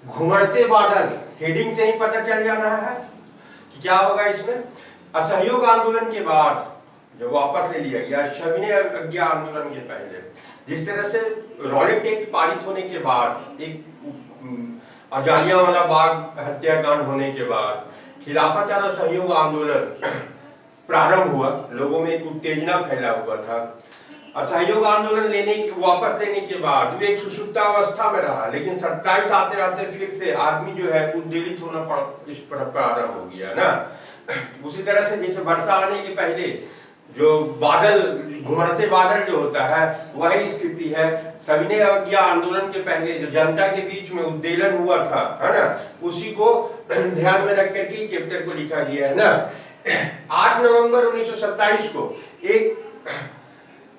घुमड़ते बादल हेडिंग से ही पता चल जा रहा है कि क्या होगा इसमें। असहयोग आंदोलन के बाद जो वापस ले लिया गया, सविनय अवज्ञा आंदोलन के पहले, जिस तरह से रॉलेट एक्ट पारित होने के बाद, एक जालियांवाला बाग हत्याकांड होने के बाद खिलाफत और असहयोग आंदोलन प्रारंभ हुआ, लोगों में एक उत्तेजना फैला हुआ था। असहयोग आंदोलन वापस लेने के बाद वो एक सुषुप्तावस्था में रहा, लेकिन 27 आते आते फिर से आदमी जो है उद्वेलित होना प्रारंभ हो गया ना। उसी तरह से जैसे वर्षा आने के पहले जो बादल, घुमड़ते बादल जो होता है, वही स्थिति है। सविनय अवज्ञा आंदोलन के पहले जो जनता के बीच में उद्वेलन हुआ था, है ना, उसी को ध्यान में रख करके चैप्टर को लिखा गया है ना। 8 नवंबर 1927 को एक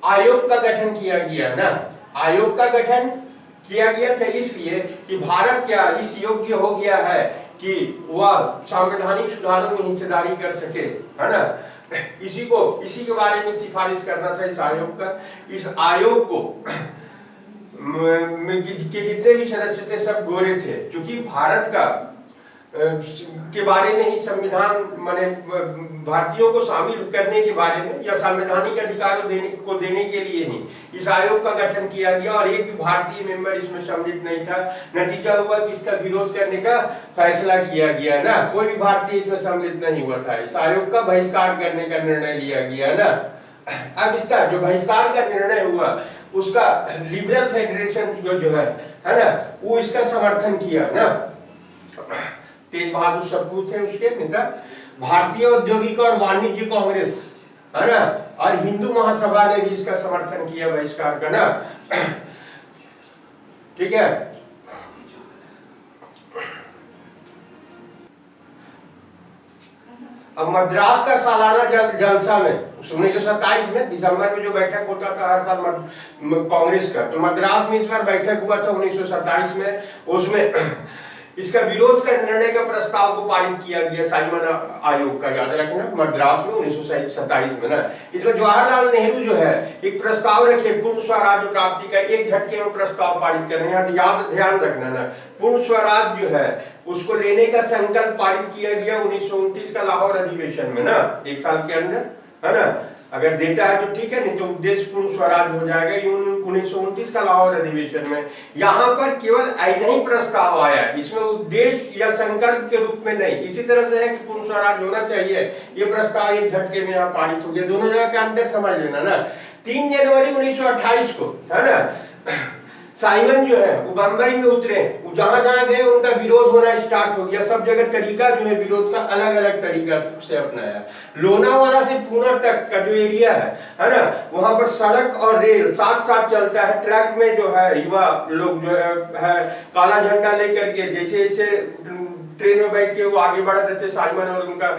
आयोग का गठन किया गया ना। आयोग का गठन किया गया था इसलिए कि भारत क्या इस योग्य हो गया है कि वह संवैधानिक सुधारों में हिस्सेदारी कर सके, है ना। इसी के बारे में सिफारिश करना था इस आयोग का। इस आयोग को के जितने भी सदस्य थे सब गोरे थे, क्योंकि भारत का के बारे में ही संविधान माने भारतीयों को शामिल करने के बारे में या संवैधानिक अधिकार देने के लिए ही इस आयोग का गठन किया गया, और एक भी भारतीय मेंबर इसमें सम्मिलित नहीं था। नतीजा हुआ कि इसका विरोध करने का फैसला किया गया ना, कोई भी भारतीय इसमें सम्मिलित नहीं हुआ था। इस आयोग का बहिष्कार करने का निर्णय लिया गया ना। अब इसका जो बहिष्कार का निर्णय हुआ उसका लिबरल फेडरेशन जो है ना, वो इसका समर्थन किया ना। तेज बहादुर सप्रू थे उसके नेता, भारतीय औद्योगिक और वाणिज्य कांग्रेस, है ना, और हिंदू महासभा ने भी इसका समर्थन किया बहिष्कार का ना। ठीक है। अब मद्रास का सालाना जलसा में 1927 में दिसंबर में जो बैठक होता था हर साल कांग्रेस का, तो मद्रास में इस बार बैठक हुआ था 1927 में। उसमें इसका विरोध का निर्णय का प्रस्ताव को पारित किया गया साइमन आयोग का, याद रखना, मद्रास में 1927 में ना। इसमें जवाहरलाल नेहरू जो है एक प्रस्ताव रखे पूर्ण स्वराज्य प्राप्ति का, एक झटके में प्रस्ताव पारित करने, ध्यान रखना ना, पूर्ण स्वराज जो है उसको लेने का संकल्प पारित किया गया 1929 का लाहौर अधिवेशन में ना, एक साल के अंदर, है ना। अगर देता है तो ठीक है, नहीं तो उद्देश्य पूर्ण स्वराज हो जाएगा 1929 का लाहौर अधिवेशन में। यहाँ पर केवल ऐसा ही प्रस्ताव आया, इसमें उद्देश्य या संकल्प के रूप में नहीं। इसी तरह से है कि पूर्ण स्वराज होना चाहिए, ये प्रस्ताव एक झटके में यहाँ पारित हो गया। दोनों जगह के अंदर समझ लेना ना। 3 जनवरी 1928 को, है ना, साइमन जो है वो बंबई में उतरे, जहां जहां गए उनका विरोध होना स्टार्ट हो गया। सब जगह तरीका जो है विरोध का अलग अलग तरीका से अपनाया। लोनावाला से पुणे तक का जो एरिया है ना, वहां पर सड़क और रेल साथ साथ चलता है। ट्रक में जो है युवा लोग जो है काला झंडा लेकर के, जैसे जैसे ट्रेन में बैठ के वो आगे बढ़ते थे, साइमन और उनका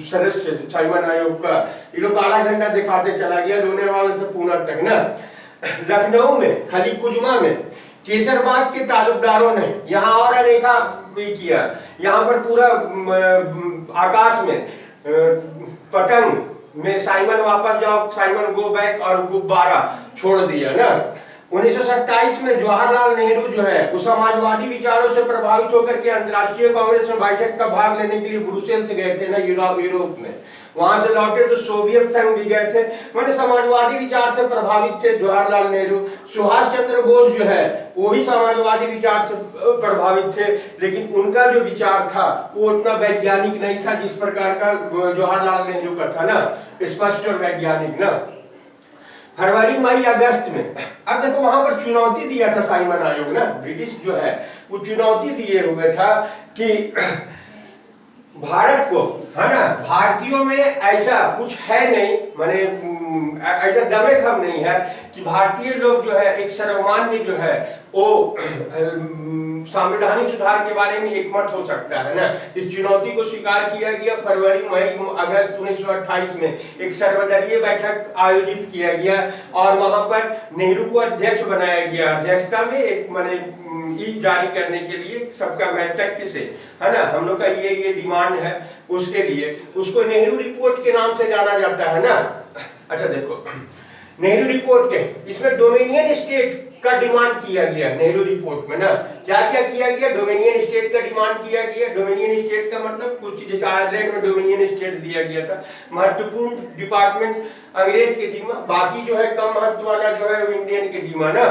सदस्य साइमन आयोग का, ये लोग काला झंडा दिखाते चला गया लोनावाला से पुणे तक ना। लखनऊ में खलीकुजमा में केसरबाग के तालुकदारों ने यहाँ और अनेका भी किया। यहाँ पर पूरा आकाश में पतंग में साइमन वापस जाओ, साइमन गो बैक और गुब्बारा छोड़ दिया ना। 1927 में जवाहरलाल नेहरू जो है वो समाजवादी विचारों से प्रभावित होकर के अंतर्राष्ट्रीय कांग्रेस में बैठक का भाग लेने के लिए ब्रुसेल से गए थे ना, यूरोप में। वहां से लौटे तो सोवियत संघ भी गए थे, मैंने समाजवादी विचार से प्रभावित थे जवाहरलाल नेहरू। सुभाष चंद्र बोस जो है वो भी समाजवादी विचार से प्रभावित थे, लेकिन उनका जो विचार था वो उतना वैज्ञानिक नहीं था जिस प्रकार का जवाहरलाल नेहरू का था ना, स्पष्ट और वैज्ञानिक ना। फरवरी मई अगस्त में, अब देखो वहां पर चुनौती दिया था साइमन आयोग ना, ब्रिटिश जो है वो चुनौती दिए हुए था कि भारत को, है ना, भारतीयों में ऐसा कुछ है नहीं, माने ऐसा दमेखम नहीं है कि भारतीय लोग जो है एक सर्वमान्य जो है वो संवैधानिक सुधार के बारे में एकमत हो सकता है ना। इस चुनौती को स्वीकार किया गया। फरवरी मई अगस्त 1928 में एक सर्वदलीय बैठक आयोजित किया गया और वहां पर नेहरू को अध्यक्ष बनाया गया। अध्यक्षता में एक माने ई जारी करने के लिए सबका बैठक से, है ना, हम लोग का ये डिमांड है, उसके लिए उसको नेहरू रिपोर्ट के नाम से जाना जाता है ना। अच्छा देखो, नेहरू रिपोर्ट के इसमें डोमिनियन स्टेट का डिमांड किया गया नेहरू रिपोर्ट में ना। क्या क्या किया गया? डोमिनियन स्टेट का डिमांड किया गया। डोमिनियन स्टेट का मतलब कुछ जैसे आयरलैंड में डोमिनियन स्टेट दिया गया था, महत्वपूर्ण डिपार्टमेंट अंग्रेज के जिम्मा, बाकी जो है कम महत्व वाला जो है वो इंडियन के जिम्मा ना।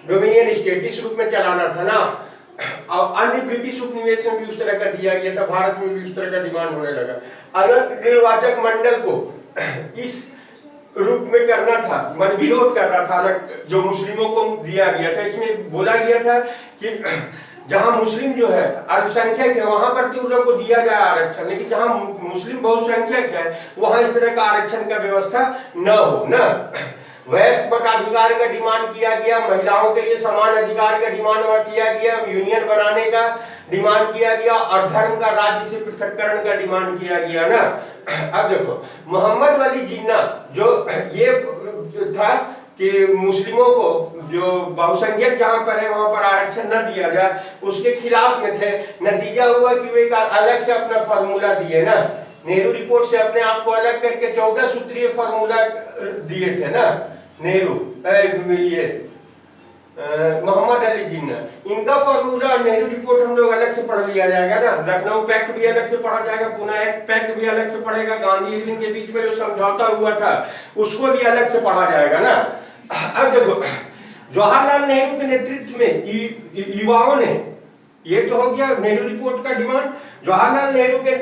डोमिनियन स्टेट इस रूप में चलाना था ना। और अन्य ब्रिटिश उपनिवेश में भी उस तरह का दिया गया था, भारत में भी उस तरह का डिमांड होने लगा। अलग निर्वाचक मंडल को इस रूप में करना था, मन विरोध करना था अलग, जो मुस्लिमों को दिया गया था। इसमें बोला गया था कि जहां मुस्लिम जो है अल्पसंख्यक है वहां पर तो उन लोग को दिया जाए आरक्षण, लेकिन जहां मुस्लिम बहुसंख्यक है वहां इस तरह का आरक्षण का व्यवस्था न हो ना। वयस्क मताधिकार का डिमांड किया गया, महिलाओं के लिए समान अधिकार का डिमांड किया गया, यूनियन बनाने का डिमांड किया गया, और धर्म का राज्य से पृथक्करण का डिमांड किया गया ना। अब देखो मोहम्मद वली जिन्ना जो ये था कि मुस्लिमों को जो बहुसंख्यक जहां पर है वहां पर आरक्षण न दिया जाए, उसके खिलाफ में थे। नतीजा हुआ कि वो एक अलग से अपना फॉर्मूला दिए ना, नेहरू रिपोर्ट से अपने आप को अलग करके 14 सूत्रीय फॉर्मूला दिए थे ना नेहरू, ये मोहम्मद अली जिन्ना। इनका फॉर्मूला और नेहरू रिपोर्ट हम लोग अलग से पढ़ लिया जाएगा ना। लखनऊ पैक्ट भी अलग से पढ़ा जाएगा, पुणे पैक्ट भी अलग से पढ़ेगा, गांधी इरविन के बीच में जो समझौता हुआ था उसको भी अलग से पढ़ा जाएगा ना। अब देखो जवाहरलाल नेहरू के नेतृत्व में युवाओं ने, ये तो हो गया नेहरू रिपोर्ट का डिमांड। जवाहरलाल नेहरू के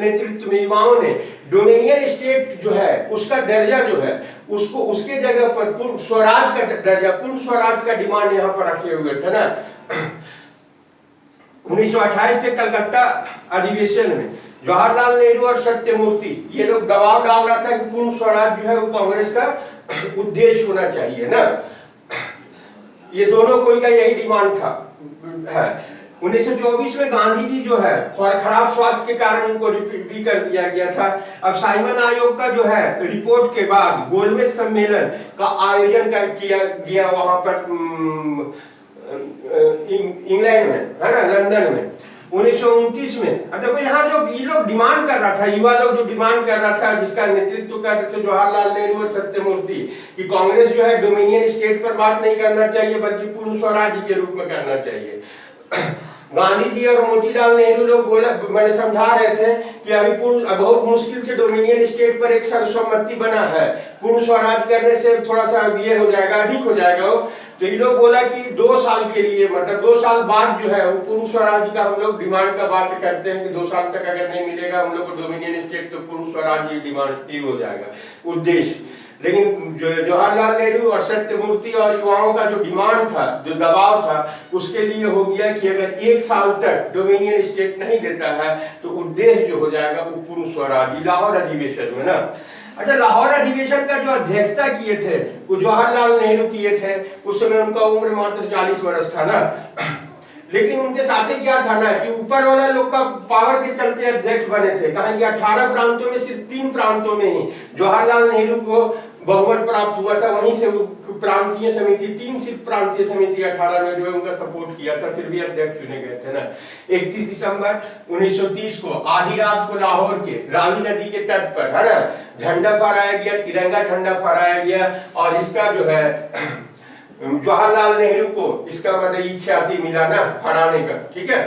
नेतृत्व में युवाओं ने डोमिनियन स्टेट जो है उसका दर्जा जो है उसको उसके जगह पर पूर्ण स्वराज का दर्जा, पूर्ण स्वराज का डिमांड यहाँ पर रखे हुए थे ना। 1928 के कलकत्ता अधिवेशन में जवाहरलाल नेहरू और सत्यमूर्ति ये लोग दबाव डाल रहा था कि पूर्ण स्वराज जो है वो कांग्रेस का उद्देश्य होना चाहिए ना। ये दोनों कोई का यही डिमांड था है। 1924 में गांधी जी जो है खराब स्वास्थ्य के कारण उनको भी कर दिया गया था। अब साइमन आयोग का जो है रिपोर्ट के बाद गोलमेज सम्मेलन का आयोजन किया गया वहां पर इंग्लैंड में है ना, लंदन में 1929 में। अब देखो यहाँ जो ये लोग डिमांड कर रहा था, युवा लोग जो डिमांड कर रहा था, जिसका नेतृत्व कर रहे थे जवाहरलाल नेहरू और सत्यमूर्ति, कि कांग्रेस जो है डोमिनियन स्टेट पर बात नहीं करना चाहिए बल्कि पूर्ण स्वराज्य के रूप में करना चाहिए। गांधी जी और मोतीलाल नेहरू लोग मैंने समझा रहे थे कि अभी बहुत मुश्किल से डोमिनियन स्टेट पर एक सर्वसम्मति बना है, पूर्ण स्वराज करने से थोड़ा सा ये हो जाएगा, अधिक हो जाएगा वो। तो ये लोग बोला कि 2 साल के लिए, मतलब 2 साल बाद जो है वो पूर्ण स्वराज का हम लोग डिमांड का बात करते हैं कि 2 साल तक अगर नहीं मिलेगा हम लोग को डोमिनियन स्टेट तो पूर्ण स्वराज की डिमांड ही हो जाएगा उद्देश्य। लेकिन जवाहरलाल नेहरू और सत्यमूर्ति और युवाओं का जो डिमांड था, जो दबाव था, उसके लिए हो गया कि अगर 1 साल तक डोमिनियन स्टेट नहीं देता है तो उद्देश्य जो हो जाएगा वो पूर्ण स्वराज। लाहौर अधिवेशन में ना, अच्छा लाहौर अधिवेशन का जो अध्यक्षता किए थे वो जवाहरलाल नेहरू किए थे। उस समय उनका उम्र मात्र 40 वर्ष था ना। लेकिन उनके साथ ही क्या था ना कि ऊपर वाला लोग का पावर के चलते अध्यक्ष बने थे। कहा कि 18 प्रांतों में सिर्फ 3 प्रांतों में ही जवाहरलाल नेहरू को बहुमत प्राप्त हुआ था, वहीं से प्रांतीय समिति 3 सिर्फ प्रांतीय समिति 18 में जो है उनका सपोर्ट किया था, फिर भी अध्यक्ष चुने गए थे ना। 31 दिसंबर 1930 को आधी रात को लाहौर के रावी नदी के तट पर है ना झंडा फहराया गया, तिरंगा झंडा फहराया गया। और इसका जो है जवाहरलाल नेहरू को इसका मतलब ख्याति मिला ना फहराने का, ठीक है।